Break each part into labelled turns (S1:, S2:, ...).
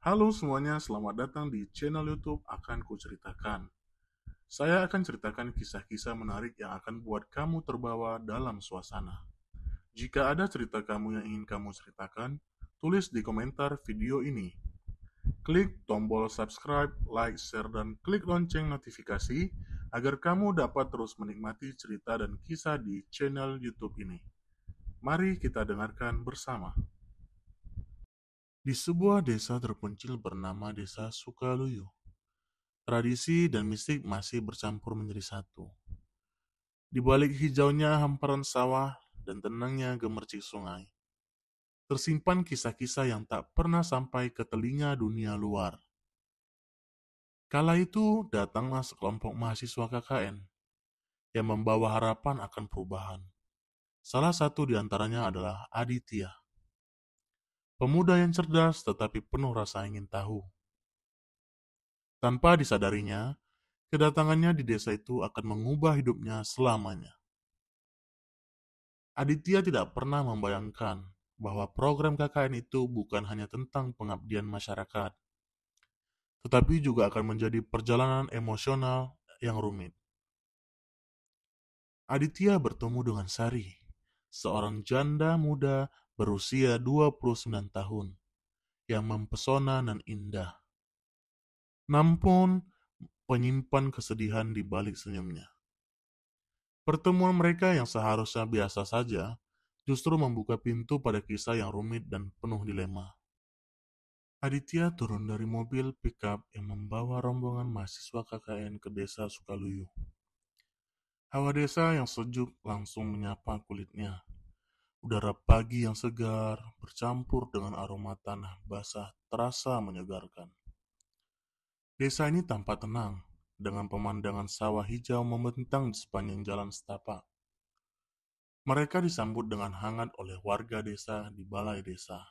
S1: Halo semuanya, selamat datang di channel YouTube Akan Kuceritakan. Saya akan ceritakan kisah-kisah menarik yang akan buat kamu terbawa dalam suasana. Jika ada cerita kamu yang ingin kamu ceritakan, tulis di komentar video ini. Klik tombol subscribe, like, share, dan klik lonceng notifikasi agar kamu dapat terus menikmati cerita dan kisah di channel YouTube ini. Mari kita dengarkan bersama. Di sebuah desa terpencil bernama Desa Sukaluyu, tradisi dan mistik masih bercampur menjadi satu. Di balik hijaunya hamparan sawah dan tenangnya gemercik sungai, tersimpan kisah-kisah yang tak pernah sampai ke telinga dunia luar. Kala itu datanglah sekelompok mahasiswa KKN yang membawa harapan akan perubahan. Salah satu di antaranya adalah Aditya, pemuda yang cerdas tetapi penuh rasa ingin tahu. Tanpa disadarinya, kedatangannya di desa itu akan mengubah hidupnya selamanya. Aditya tidak pernah membayangkan bahwa program KKN itu bukan hanya tentang pengabdian masyarakat, tetapi juga akan menjadi perjalanan emosional yang rumit. Aditya bertemu dengan Sari, seorang janda muda berusia 29 tahun yang mempesona dan indah, namun penyimpan kesedihan di balik senyumnya. Pertemuan mereka yang seharusnya biasa saja justru membuka pintu pada kisah yang rumit dan penuh dilema. Aditya turun dari mobil pickup yang membawa rombongan mahasiswa KKN ke desa Sukaluyu. Hawa desa yang sejuk langsung menyapa kulitnya. Udara pagi yang segar bercampur dengan aroma tanah basah terasa menyegarkan. Desa ini tampak tenang, dengan pemandangan sawah hijau membentang di sepanjang jalan setapak. Mereka disambut dengan hangat oleh warga desa di balai desa,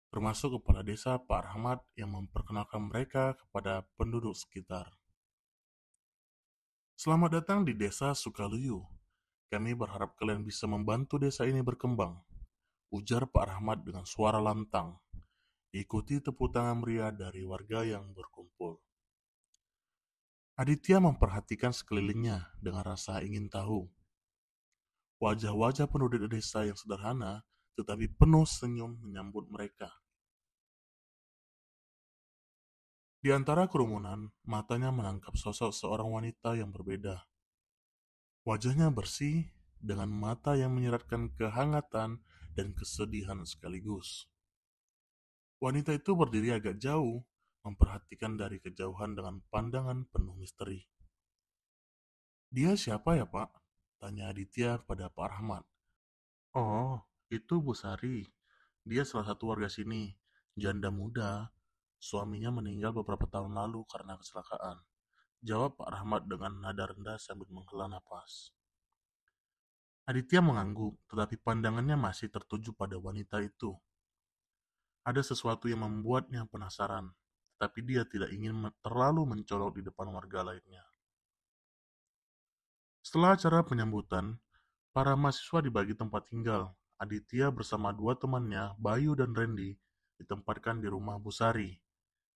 S1: termasuk kepala desa Pak Rahmat yang memperkenalkan mereka kepada penduduk sekitar. Selamat datang di desa Sukaluyu. Kami berharap kalian bisa membantu desa ini berkembang, ujar Pak Rahmat dengan suara lantang, diikuti tepuk tangan meriah dari warga yang berkumpul. Aditya memperhatikan sekelilingnya dengan rasa ingin tahu. Wajah-wajah penduduk desa yang sederhana tetapi penuh senyum menyambut mereka. Di antara kerumunan, matanya menangkap sosok seorang wanita yang berbeda. Wajahnya bersih, dengan mata yang menyiratkan kehangatan dan kesedihan sekaligus. Wanita itu berdiri agak jauh, memperhatikan dari kejauhan dengan pandangan penuh misteri. Dia siapa ya, Pak? Tanya Aditya pada Pak Rahmat. Oh, itu Bu Sari. Dia salah satu warga sini, janda muda. Suaminya meninggal beberapa tahun lalu karena kecelakaan. Jawab Pak Rahmat dengan nada rendah sambil menghela napas. Aditya mengangguk, tetapi pandangannya masih tertuju pada wanita itu. Ada sesuatu yang membuatnya penasaran, tetapi dia tidak ingin terlalu mencolok di depan warga lainnya. Setelah acara penyambutan, para mahasiswa dibagi tempat tinggal. Aditya bersama dua temannya, Bayu dan Randy, ditempatkan di rumah Busari.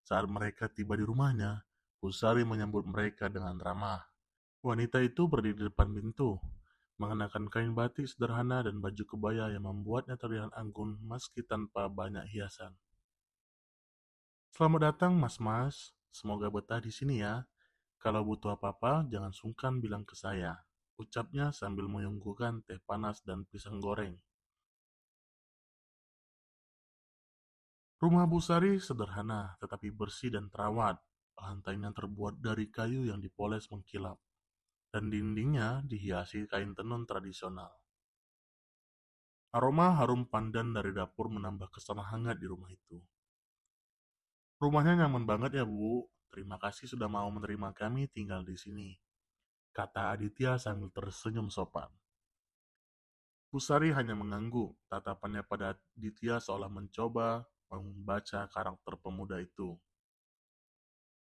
S1: Saat mereka tiba di rumahnya, Busari menyambut mereka dengan ramah. Wanita itu berdiri di depan pintu, mengenakan kain batik sederhana dan baju kebaya yang membuatnya terlihat anggun meski tanpa banyak hiasan. Selamat datang, Mas-mas. Semoga betah di sini ya. Kalau butuh apa-apa, jangan sungkan bilang ke saya. Ucapnya sambil menyuguhkan teh panas dan pisang goreng. Rumah Busari sederhana, tetapi bersih dan terawat. Lantainya terbuat dari kayu yang dipoles mengkilap, dan dindingnya dihiasi kain tenun tradisional. Aroma harum pandan dari dapur menambah kesan hangat di rumah itu. Rumahnya nyaman banget ya, Bu. Terima kasih sudah mau menerima kami tinggal di sini, kata Aditya sambil tersenyum sopan. Pusari hanya mengangguk, tatapannya pada Aditya seolah mencoba membaca karakter pemuda itu.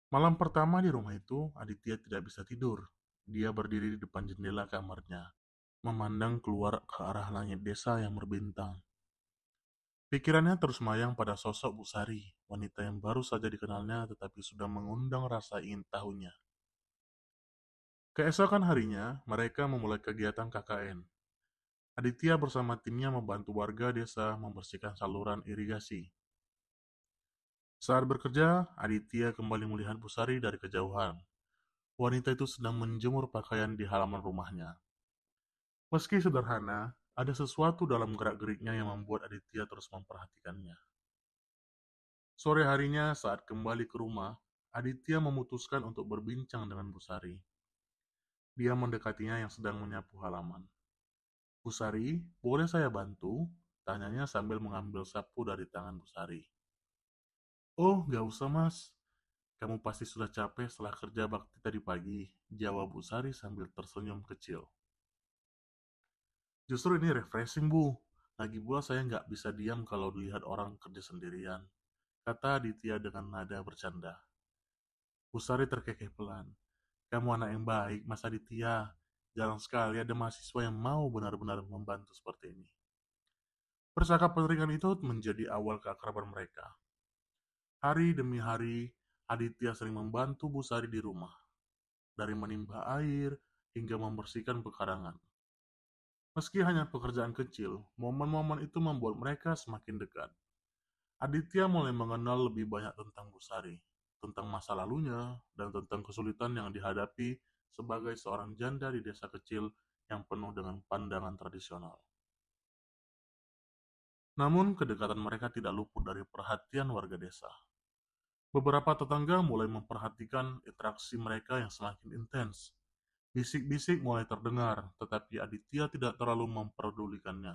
S1: Malam pertama di rumah itu, Aditya tidak bisa tidur. Dia berdiri di depan jendela kamarnya, memandang keluar ke arah langit desa yang berbintang. Pikirannya terus melayang pada sosok Bu Sari, wanita yang baru saja dikenalnya tetapi sudah mengundang rasa ingin tahunya. Keesokan harinya, mereka memulai kegiatan KKN. Aditya bersama timnya membantu warga desa membersihkan saluran irigasi. Saat bekerja, Aditya kembali melihat Bu Sari dari kejauhan. Wanita itu sedang menjemur pakaian di halaman rumahnya. Meski sederhana, ada sesuatu dalam gerak-geriknya yang membuat Aditya terus memperhatikannya. Sore harinya saat kembali ke rumah, Aditya memutuskan untuk berbincang dengan Bu Sari. Dia mendekatinya yang sedang menyapu halaman. Bu Sari, boleh saya bantu? Tanyanya sambil mengambil sapu dari tangan Bu Sari. Oh, gak usah mas. Kamu pasti sudah capek setelah kerja bakti tadi pagi, jawab Bu Sari sambil tersenyum kecil. Justru ini refreshing, Bu. Lagi pula saya nggak bisa diam kalau dilihat orang kerja sendirian, kata Aditya dengan nada bercanda. Bu Sari terkekeh pelan. Kamu anak yang baik, Mas Aditya. Jarang sekali ada mahasiswa yang mau benar-benar membantu seperti ini. Percakapan ringan itu menjadi awal keakraban mereka. Hari demi hari, Aditya sering membantu Bu Sari di rumah, dari menimba air hingga membersihkan pekarangan. Meski hanya pekerjaan kecil, momen-momen itu membuat mereka semakin dekat. Aditya mulai mengenal lebih banyak tentang Bu Sari, tentang masa lalunya, dan tentang kesulitan yang dihadapi sebagai seorang janda di desa kecil yang penuh dengan pandangan tradisional. Namun, kedekatan mereka tidak luput dari perhatian warga desa. Beberapa tetangga mulai memperhatikan interaksi mereka yang semakin intens. Bisik-bisik mulai terdengar, tetapi Aditya tidak terlalu memperdulikannya.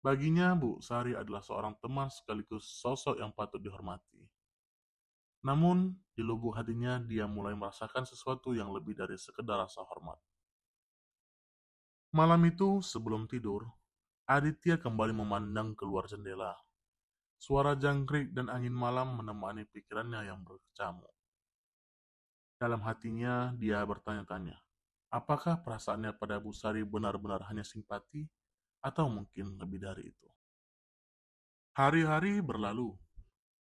S1: Baginya, Bu Sari adalah seorang teman sekaligus sosok yang patut dihormati. Namun, di lubuk hatinya dia mulai merasakan sesuatu yang lebih dari sekedar rasa hormat. Malam itu, sebelum tidur, Aditya kembali memandang keluar jendela. Suara jangkrik dan angin malam menemani pikirannya yang berkecamuk. Dalam hatinya, dia bertanya-tanya, apakah perasaannya pada Bu Sari benar-benar hanya simpati, atau mungkin lebih dari itu? Hari-hari berlalu,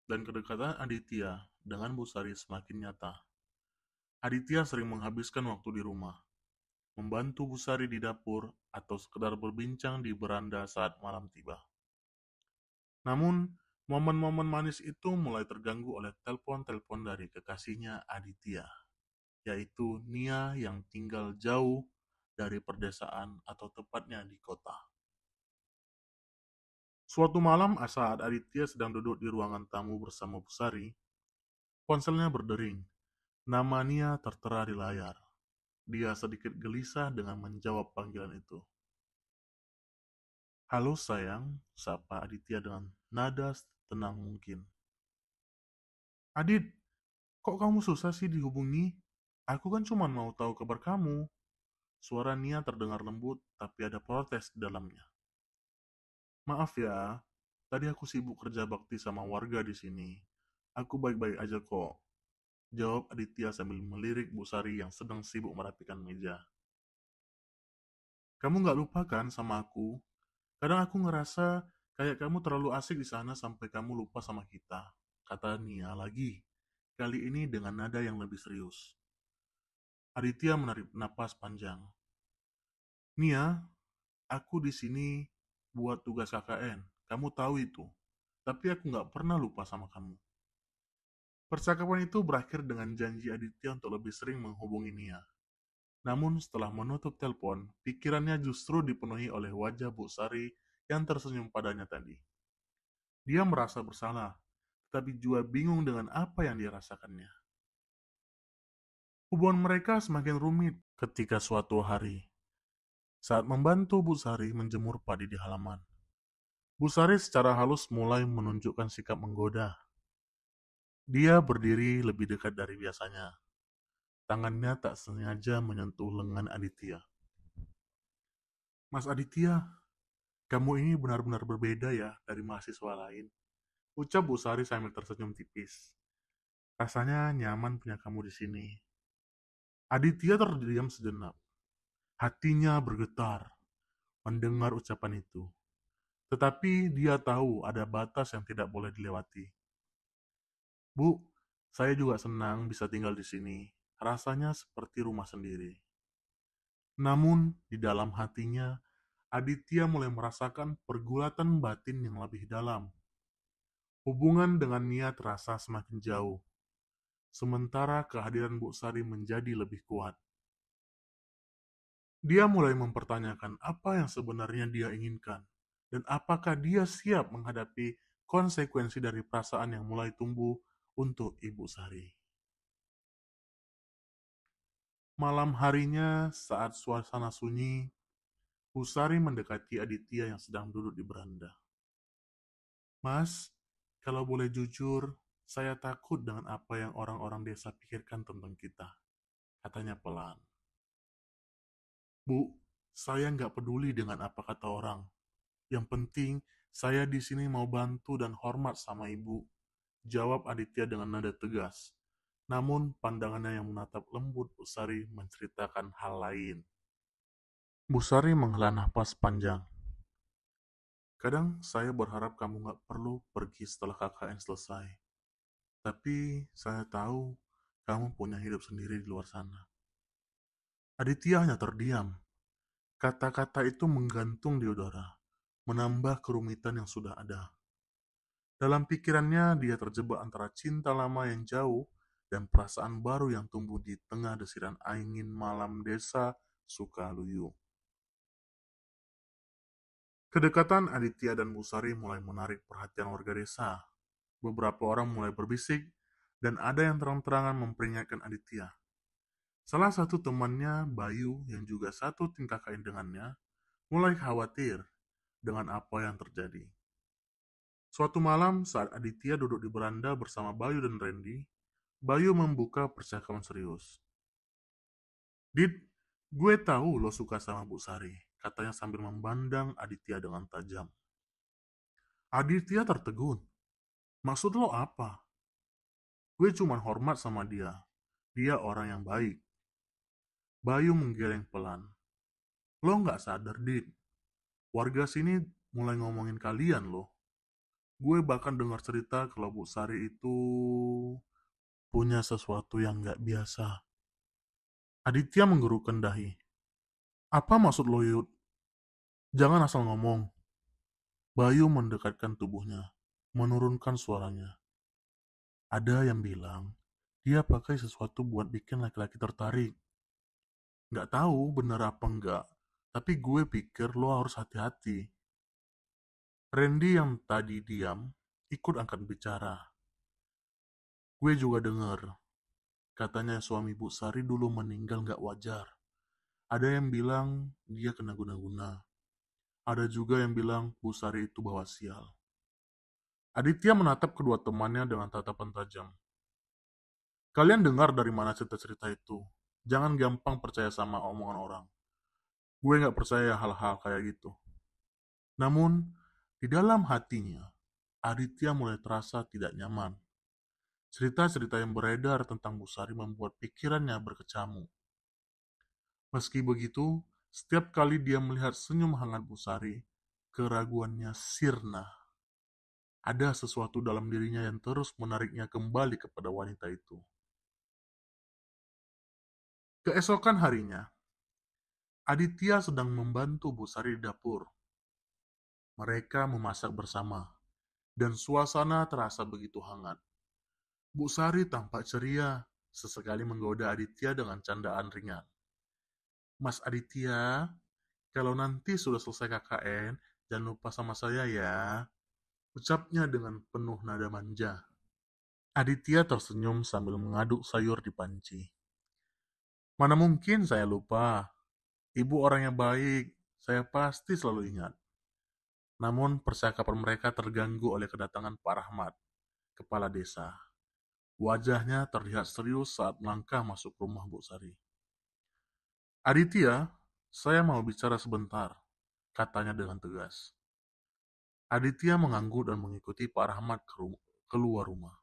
S1: dan kedekatan Aditya dengan Bu Sari semakin nyata. Aditya sering menghabiskan waktu di rumah, membantu Bu Sari di dapur, atau sekedar berbincang di beranda saat malam tiba. Namun, momen-momen manis itu mulai terganggu oleh telepon-telepon dari kekasihnya Aditya, yaitu Nia yang tinggal jauh dari perdesaan atau tepatnya di kota. Suatu malam saat Aditya sedang duduk di ruangan tamu bersama Bu Sari, ponselnya berdering. Nama Nia tertera di layar. Dia sedikit gelisah dengan menjawab panggilan itu. Halo sayang, sapa Aditya dengan nada tenang mungkin. Adit, kok kamu susah sih dihubungi? Aku kan cuma mau tahu kabar kamu. Suara Nia terdengar lembut, tapi ada protes di dalamnya. Maaf ya, tadi aku sibuk kerja bakti sama warga di sini. Aku baik-baik aja kok, jawab Aditya sambil melirik Bu Sari yang sedang sibuk merapikan meja. Kamu nggak lupa kan sama aku? Kadang aku ngerasa kayak kamu terlalu asik di sana sampai kamu lupa sama kita, kata Nia lagi. Kali ini dengan nada yang lebih serius. Aditya menarik napas panjang. Nia, aku di sini buat tugas KKN. Kamu tahu itu. Tapi aku nggak pernah lupa sama kamu. Percakapan itu berakhir dengan janji Aditya untuk lebih sering menghubungi Nia. Namun setelah menutup telepon, pikirannya justru dipenuhi oleh wajah Bu Sari yang tersenyum padanya tadi. Dia merasa bersalah, tetapi juga bingung dengan apa yang dirasakannya. Hubungan mereka semakin rumit ketika suatu hari, saat membantu Bu Sari menjemur padi di halaman. Bu Sari secara halus mulai menunjukkan sikap menggoda. Dia berdiri lebih dekat dari biasanya. Tangannya tak sengaja menyentuh lengan Aditya. Mas Aditya, kamu ini benar-benar berbeda ya dari mahasiswa lain. Ucap Bu Sari sambil tersenyum tipis. Rasanya nyaman punya kamu di sini. Aditya terdiam sejenak. Hatinya bergetar mendengar ucapan itu. Tetapi dia tahu ada batas yang tidak boleh dilewati. Bu, saya juga senang bisa tinggal di sini. Rasanya seperti rumah sendiri. Namun, di dalam hatinya, Aditya mulai merasakan pergulatan batin yang lebih dalam. Hubungan dengan Nia terasa semakin jauh, sementara kehadiran Bu Sari menjadi lebih kuat. Dia mulai mempertanyakan apa yang sebenarnya dia inginkan, dan apakah dia siap menghadapi konsekuensi dari perasaan yang mulai tumbuh untuk Ibu Sari. Malam harinya, saat suasana sunyi, Bu Sari mendekati Aditya yang sedang duduk di beranda. Mas, kalau boleh jujur, saya takut dengan apa yang orang-orang desa pikirkan tentang kita, katanya pelan. Bu, saya nggak peduli dengan apa kata orang. Yang penting, saya di sini mau bantu dan hormat sama ibu, jawab Aditya dengan nada tegas. Namun, pandangannya yang menatap lembut Busari menceritakan hal lain. Busari menghela nafas panjang. Kadang saya berharap kamu nggak perlu pergi setelah KKN selesai. Tapi saya tahu kamu punya hidup sendiri di luar sana. Aditya hanya terdiam. Kata-kata itu menggantung di udara, menambah kerumitan yang sudah ada. Dalam pikirannya, dia terjebak antara cinta lama yang jauh dan perasaan baru yang tumbuh di tengah desiran angin malam desa Sukaluyu. Kedekatan Aditya dan Busari mulai menarik perhatian warga desa. Beberapa orang mulai berbisik, dan ada yang terang-terangan memperingatkan Aditya. Salah satu temannya, Bayu, yang juga satu tim KKN dengannya, mulai khawatir dengan apa yang terjadi. Suatu malam, saat Aditya duduk di beranda bersama Bayu dan Randy, Bayu membuka percakapan serius. Dit, gue tahu lo suka sama Bu Sari, katanya sambil memandang Aditya dengan tajam. Aditya tertegun. Maksud lo apa? Gue cuma hormat sama dia. Dia orang yang baik. Bayu menggeleng pelan. Lo nggak sadar, Dit. Warga sini mulai ngomongin kalian loh. Gue bahkan dengar cerita kalau Bu Sari itu punya sesuatu yang nggak biasa. Aditya menggerukkan dahi. Apa maksud lo, Yud? Jangan asal ngomong. Bayu mendekatkan tubuhnya, menurunkan suaranya. Ada yang bilang, dia pakai sesuatu buat bikin laki-laki tertarik. Nggak tahu benar apa enggak, tapi gue pikir lo harus hati-hati. Randy yang tadi diam, ikut angkat bicara. Gue juga dengar, katanya suami Bu Sari dulu meninggal nggak wajar. Ada yang bilang dia kena guna-guna. Ada juga yang bilang Bu Sari itu bawa sial. Aditya menatap kedua temannya dengan tatapan tajam. Kalian dengar dari mana cerita-cerita itu? Jangan gampang percaya sama omongan orang. Gue nggak percaya hal-hal kayak gitu. Namun, di dalam hatinya, Aditya mulai terasa tidak nyaman. Cerita-cerita yang beredar tentang Busari membuat pikirannya berkecamuk. Meski begitu, setiap kali dia melihat senyum hangat Busari, keraguannya sirna. Ada sesuatu dalam dirinya yang terus menariknya kembali kepada wanita itu. Keesokan harinya, Aditya sedang membantu Busari di dapur. Mereka memasak bersama, dan suasana terasa begitu hangat. Bu Sari tampak ceria, sesekali menggoda Aditya dengan candaan ringan. Mas Aditya, kalau nanti sudah selesai KKN, jangan lupa sama saya ya. Ucapnya dengan penuh nada manja. Aditya tersenyum sambil mengaduk sayur di panci. Mana mungkin saya lupa. Ibu orang yang baik, saya pasti selalu ingat. Namun percakapan mereka terganggu oleh kedatangan Pak Rahmat, kepala desa. Wajahnya terlihat serius saat melangkah masuk rumah Bu Sari. Aditya, saya mau bicara sebentar, katanya dengan tegas. Aditya mengangguk dan mengikuti Pak Rahmat keluar rumah.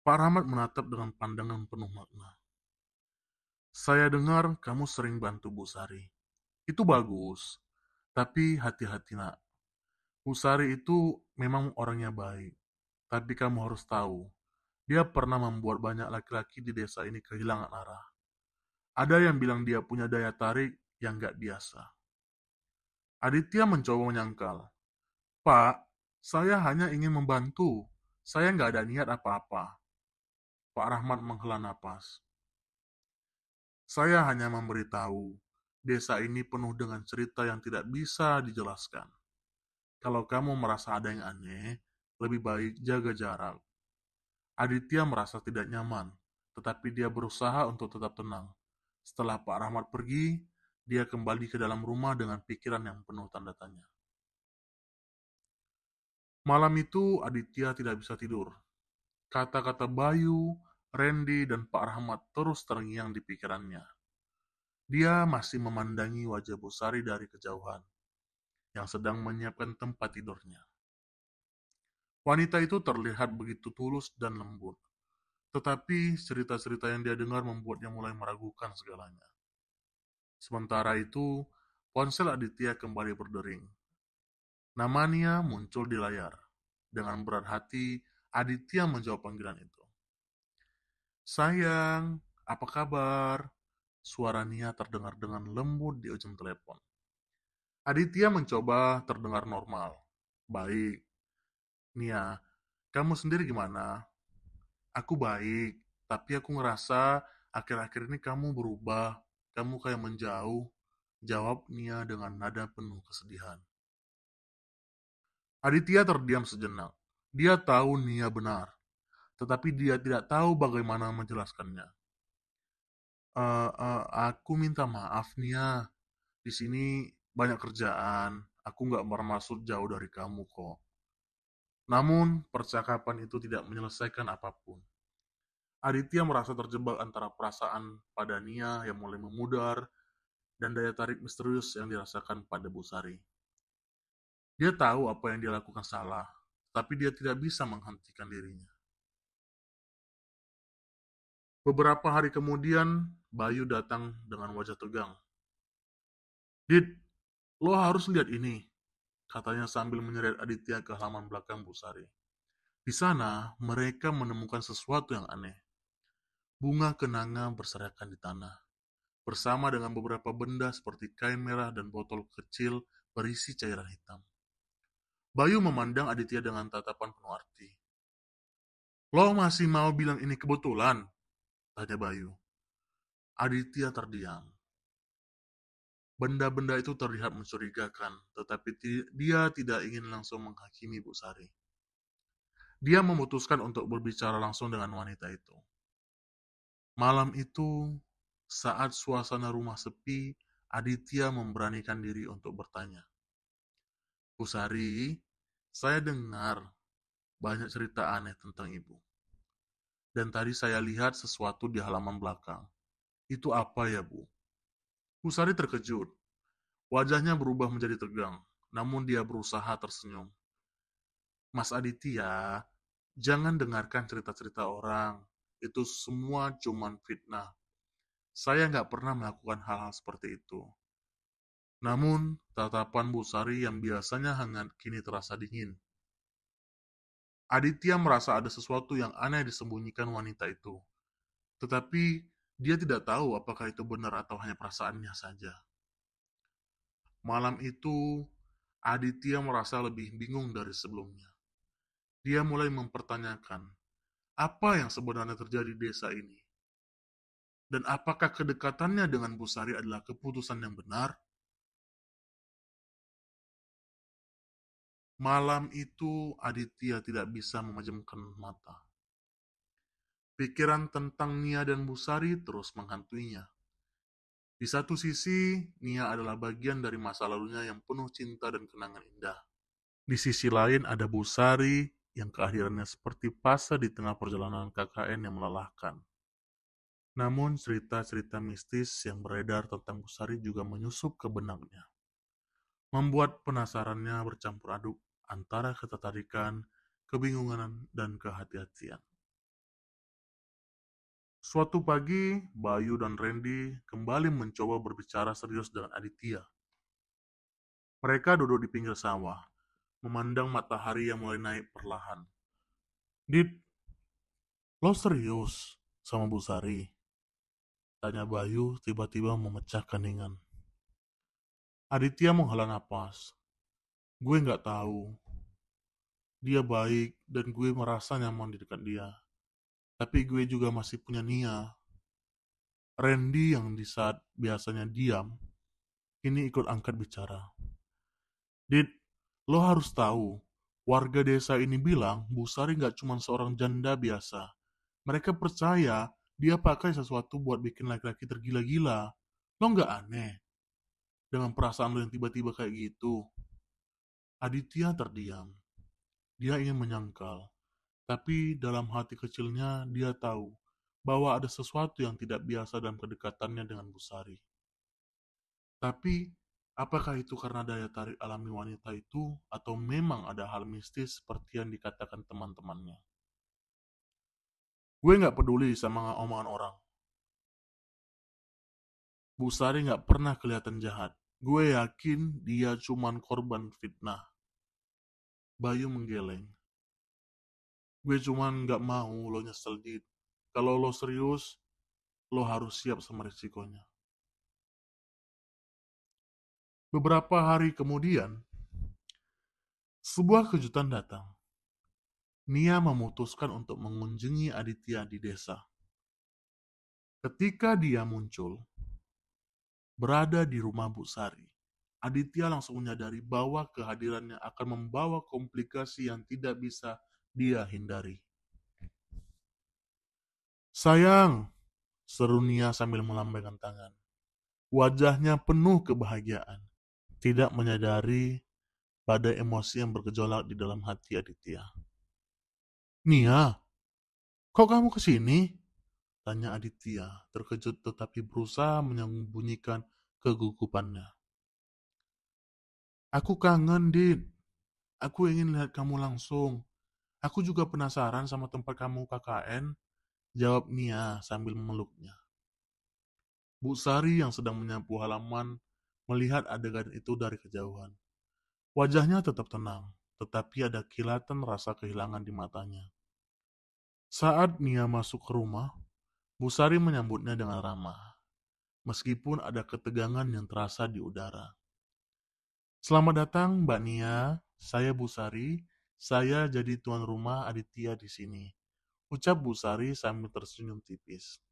S1: Pak Rahmat menatap dengan pandangan penuh makna. Saya dengar kamu sering bantu Bu Sari. Itu bagus. Tapi hati-hati nak, Usari itu memang orangnya baik. Tapi kamu harus tahu, dia pernah membuat banyak laki-laki di desa ini kehilangan arah. Ada yang bilang dia punya daya tarik yang gak biasa. Aditya mencoba menyangkal. Pak, saya hanya ingin membantu. Saya nggak ada niat apa-apa. Pak Rahmat menghela napas. Saya hanya memberitahu, desa ini penuh dengan cerita yang tidak bisa dijelaskan. Kalau kamu merasa ada yang aneh, lebih baik jaga jarak. Aditya merasa tidak nyaman, tetapi dia berusaha untuk tetap tenang. Setelah Pak Rahmat pergi, dia kembali ke dalam rumah dengan pikiran yang penuh tanda tanya. Malam itu Aditya tidak bisa tidur. Kata-kata Bayu, Randy, dan Pak Rahmat terus terngiang di pikirannya. Dia masih memandangi wajah Bu Sari dari kejauhan, yang sedang menyiapkan tempat tidurnya. Wanita itu terlihat begitu tulus dan lembut, tetapi cerita-cerita yang dia dengar membuatnya mulai meragukan segalanya. Sementara itu, ponsel Aditya kembali berdering. Namanya muncul di layar. Dengan berat hati, Aditya menjawab panggilan itu. Sayang, apa kabar? Suara Nia terdengar dengan lembut di ujung telepon. Aditya mencoba terdengar normal. Baik, Nia, kamu sendiri gimana? Aku baik, tapi aku ngerasa akhir-akhir ini kamu berubah. Kamu kayak menjauh. Jawab Nia dengan nada penuh kesedihan. Aditya terdiam sejenak. Dia tahu Nia benar, tetapi dia tidak tahu bagaimana menjelaskannya. Aku minta maaf Nia. Di sini banyak kerjaan. Aku nggak bermaksud jauh dari kamu kok. Namun, percakapan itu tidak menyelesaikan apapun. Aditya merasa terjebak antara perasaan pada Nia yang mulai memudar dan daya tarik misterius yang dirasakan pada Bu Sari. Dia tahu apa yang dia lakukan salah, tapi dia tidak bisa menghentikan dirinya. Beberapa hari kemudian, Bayu datang dengan wajah tegang. Dit, lo harus lihat ini, katanya sambil menyeret Aditya ke halaman belakang Bu Sari. Di sana, mereka menemukan sesuatu yang aneh. Bunga kenanga berserakan di tanah, bersama dengan beberapa benda seperti kain merah dan botol kecil berisi cairan hitam. Bayu memandang Aditya dengan tatapan penuh arti. Lo masih mau bilang ini kebetulan? Tanya Bayu. Aditya terdiam. Benda-benda itu terlihat mencurigakan, tetapi dia tidak ingin langsung menghakimi Bu Sari. Dia memutuskan untuk berbicara langsung dengan wanita itu. Malam itu, saat suasana rumah sepi, Aditya memberanikan diri untuk bertanya. Bu Sari, saya dengar banyak cerita aneh tentang ibu. Dan tadi saya lihat sesuatu di halaman belakang. Itu apa ya, Bu? Bu Sari terkejut. Wajahnya berubah menjadi tegang, namun dia berusaha tersenyum. Mas Aditya, jangan dengarkan cerita-cerita orang. Itu semua cuman fitnah. Saya nggak pernah melakukan hal-hal seperti itu. Namun, tatapan Bu Sari yang biasanya hangat kini terasa dingin. Aditya merasa ada sesuatu yang aneh disembunyikan wanita itu. Tetapi, dia tidak tahu apakah itu benar atau hanya perasaannya saja. Malam itu, Aditya merasa lebih bingung dari sebelumnya. Dia mulai mempertanyakan, apa yang sebenarnya terjadi di desa ini? Dan apakah kedekatannya dengan Bu Sari adalah keputusan yang benar? Malam itu Aditya tidak bisa memejamkan mata. Pikiran tentang Nia dan Bu Sari terus menghantuinya. Di satu sisi, Nia adalah bagian dari masa lalunya yang penuh cinta dan kenangan indah. Di sisi lain ada Bu Sari yang kehadirannya seperti fase di tengah perjalanan KKN yang melelahkan. Namun cerita-cerita mistis yang beredar tentang Bu Sari juga menyusup ke benaknya, membuat penasarannya bercampur aduk antara ketertarikan, kebingungan, dan kehati-hatian. Suatu pagi, Bayu dan Randy kembali mencoba berbicara serius dengan Aditya. Mereka duduk di pinggir sawah, memandang matahari yang mulai naik perlahan. Dit, lo serius sama Bu Sari? Tanya Bayu tiba-tiba memecah keningan. Aditya menghela napas. Gue nggak tahu. Dia baik dan gue merasa nyaman di dekat dia. Tapi gue juga masih punya Nia. Randy yang di saat biasanya diam, kini ikut angkat bicara. Dit, lo harus tahu, warga desa ini bilang Bu Sari nggak cuma seorang janda biasa. Mereka percaya dia pakai sesuatu buat bikin laki-laki tergila-gila. Lo nggak aneh dengan perasaan lo yang tiba-tiba kayak gitu? Aditya terdiam. Dia ingin menyangkal, tapi dalam hati kecilnya dia tahu bahwa ada sesuatu yang tidak biasa dalam kedekatannya dengan Bu Sari. Tapi, apakah itu karena daya tarik alami wanita itu, atau memang ada hal mistis seperti yang dikatakan teman-temannya? Gue nggak peduli sama omongan orang. Bu Sari nggak pernah kelihatan jahat. Gue yakin dia cuman korban fitnah. Bayu menggeleng. Gue cuman nggak mau lo nyesel, Dit. Kalau lo serius, lo harus siap sama risikonya. Beberapa hari kemudian, sebuah kejutan datang. Nia memutuskan untuk mengunjungi Aditya di desa. Ketika dia muncul, berada di rumah Bu Sari, Aditya langsung menyadari bahwa kehadirannya akan membawa komplikasi yang tidak bisa dia hindari. Sayang, seru Nia sambil melambaikan tangan. Wajahnya penuh kebahagiaan, tidak menyadari pada emosi yang bergejolak di dalam hati Aditya. Nia, kok kamu kesini? Tanya Aditya, terkejut tetapi berusaha menyembunyikan kegugupannya. Aku kangen, Dit. Aku ingin lihat kamu langsung. Aku juga penasaran sama tempat kamu KKN, jawab Nia sambil memeluknya. Bu Sari yang sedang menyapu halaman melihat adegan itu dari kejauhan. Wajahnya tetap tenang, tetapi ada kilatan rasa kehilangan di matanya. Saat Nia masuk ke rumah, Bu Sari menyambutnya dengan ramah, meskipun ada ketegangan yang terasa di udara. Selamat datang, Mbak Nia. Saya Bu Sari. Saya jadi tuan rumah Aditya di sini. Ucap Bu Sari sambil tersenyum tipis.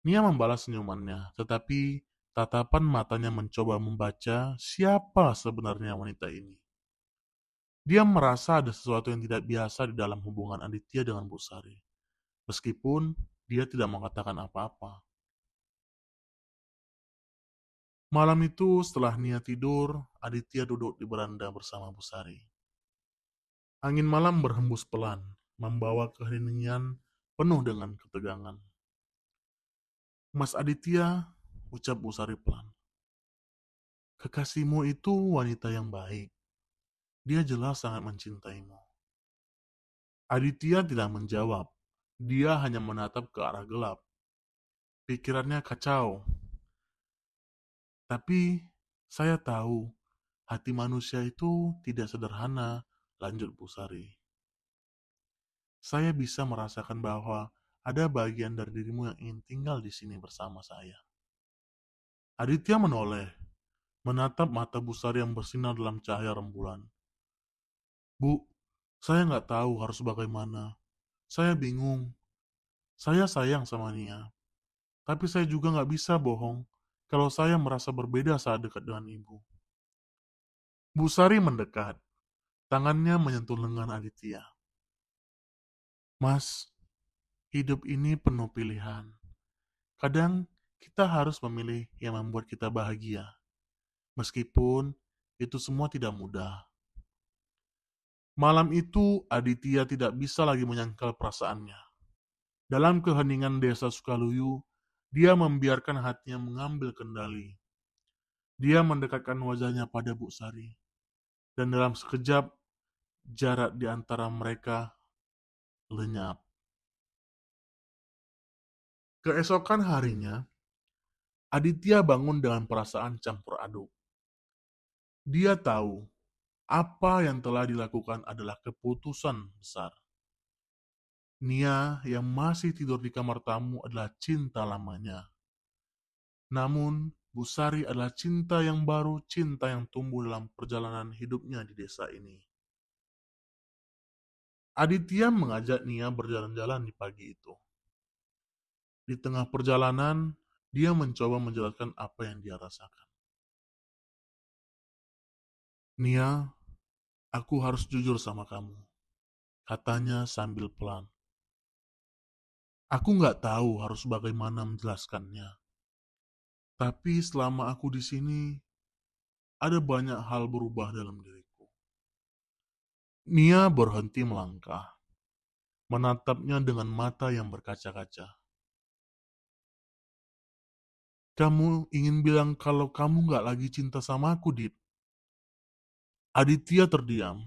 S1: Nia membalas senyumannya, tetapi tatapan matanya mencoba membaca siapa sebenarnya wanita ini. Dia merasa ada sesuatu yang tidak biasa di dalam hubungan Aditya dengan Bu Sari, meskipun dia tidak mengatakan apa-apa. Malam itu setelah Nia tidur, Aditya duduk di beranda bersama Bu Sari. Angin malam berhembus pelan, membawa keheningan penuh dengan ketegangan. Mas Aditya, ucap Bu Sari pelan. Kekasihmu itu wanita yang baik. Dia jelas sangat mencintaimu. Aditya tidak menjawab. Dia hanya menatap ke arah gelap. Pikirannya kacau. Tapi saya tahu hati manusia itu tidak sederhana, lanjut Bu Sari. Saya bisa merasakan bahwa ada bagian dari dirimu yang ingin tinggal di sini bersama saya. Aditya menoleh, menatap mata Bu Sari yang bersinar dalam cahaya rembulan. Bu, saya nggak tahu harus bagaimana. Saya bingung. Saya sayang sama Nia. Tapi saya juga nggak bisa bohong kalau saya merasa berbeda saat dekat dengan ibu. Bu Sari mendekat. Tangannya menyentuh lengan Aditya. Mas, hidup ini penuh pilihan. Kadang kita harus memilih yang membuat kita bahagia. Meskipun itu semua tidak mudah. Malam itu Aditya tidak bisa lagi menyangkal perasaannya. Dalam keheningan desa Sukaluyu, dia membiarkan hatinya mengambil kendali. Dia mendekatkan wajahnya pada Bu Sari. Dan dalam sekejap, jarak di antara mereka lenyap. Keesokan harinya, Aditya bangun dengan perasaan campur aduk. Dia tahu apa yang telah dilakukan adalah keputusan besar. Nia yang masih tidur di kamar tamu adalah cinta lamanya. Namun, Bu Sari adalah cinta yang baru, cinta yang tumbuh dalam perjalanan hidupnya di desa ini. Aditya mengajak Nia berjalan-jalan di pagi itu. Di tengah perjalanan, dia mencoba menjelaskan apa yang dia rasakan. Nia, aku harus jujur sama kamu, katanya sambil pelan. Aku nggak tahu harus bagaimana menjelaskannya. Tapi selama aku di sini, ada banyak hal berubah dalam diriku. Nia berhenti melangkah, menatapnya dengan mata yang berkaca-kaca. Kamu ingin bilang kalau kamu nggak lagi cinta sama aku, Dit? Aditya terdiam,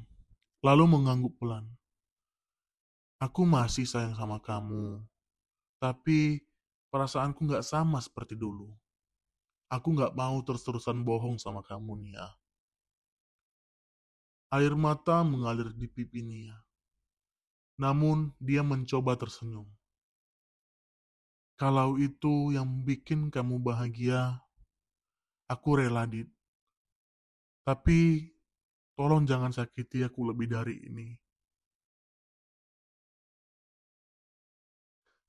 S1: lalu mengangguk pelan. Aku masih sayang sama kamu, tapi perasaanku nggak sama seperti dulu. Aku nggak mau terus-terusan bohong sama kamu, Nia. Air mata mengalir di pipi Nia. Namun, dia mencoba tersenyum. Kalau itu yang bikin kamu bahagia, aku rela, Dit. Tapi, tolong jangan sakiti aku lebih dari ini.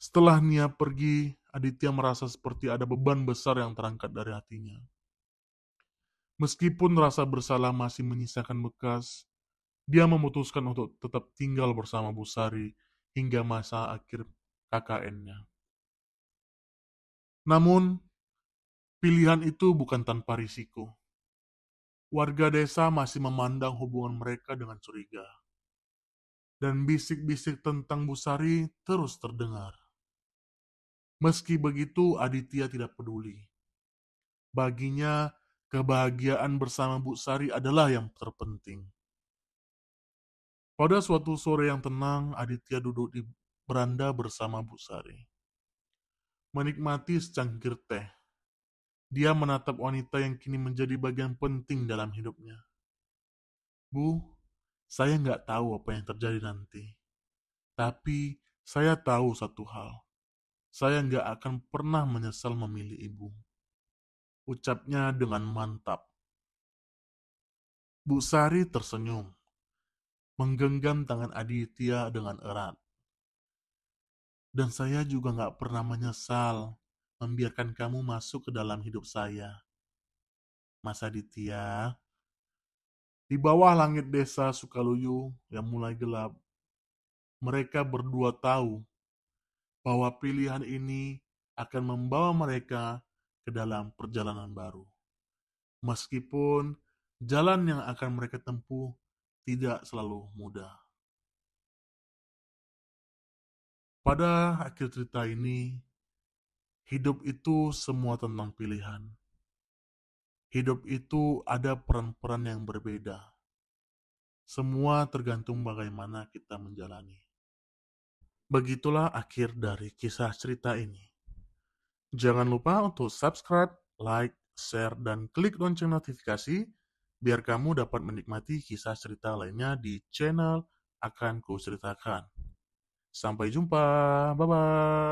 S1: Setelah Nia pergi, Aditya merasa seperti ada beban besar yang terangkat dari hatinya. Meskipun rasa bersalah masih menyisakan bekas, dia memutuskan untuk tetap tinggal bersama Bu Sari hingga masa akhir KKN-nya. Namun, pilihan itu bukan tanpa risiko. Warga desa masih memandang hubungan mereka dengan curiga. Dan bisik-bisik tentang Bu Sari terus terdengar. Meski begitu, Aditya tidak peduli. Baginya, kebahagiaan bersama Bu Sari adalah yang terpenting. Pada suatu sore yang tenang, Aditya duduk di beranda bersama Bu Sari. Menikmati secangkir teh. Dia menatap wanita yang kini menjadi bagian penting dalam hidupnya. Bu, saya nggak tahu apa yang terjadi nanti. Tapi saya tahu satu hal. Saya nggak akan pernah menyesal memilih ibu. Ucapnya dengan mantap. Bu Sari tersenyum, menggenggam tangan Aditya dengan erat. Dan saya juga nggak pernah menyesal membiarkan kamu masuk ke dalam hidup saya. Mas Aditya, di bawah langit desa Sukaluyu yang mulai gelap, mereka berdua tahu bahwa pilihan ini akan membawa mereka ke dalam perjalanan baru. Meskipun jalan yang akan mereka tempuh tidak selalu mudah. Pada akhir cerita ini, hidup itu semua tentang pilihan. Hidup itu ada peran-peran yang berbeda. Semua tergantung bagaimana kita menjalani. Begitulah akhir dari kisah cerita ini. Jangan lupa untuk subscribe, like, share, dan klik lonceng notifikasi biar kamu dapat menikmati kisah cerita lainnya di channel Akan Kuceritakan. Sampai jumpa, bye-bye.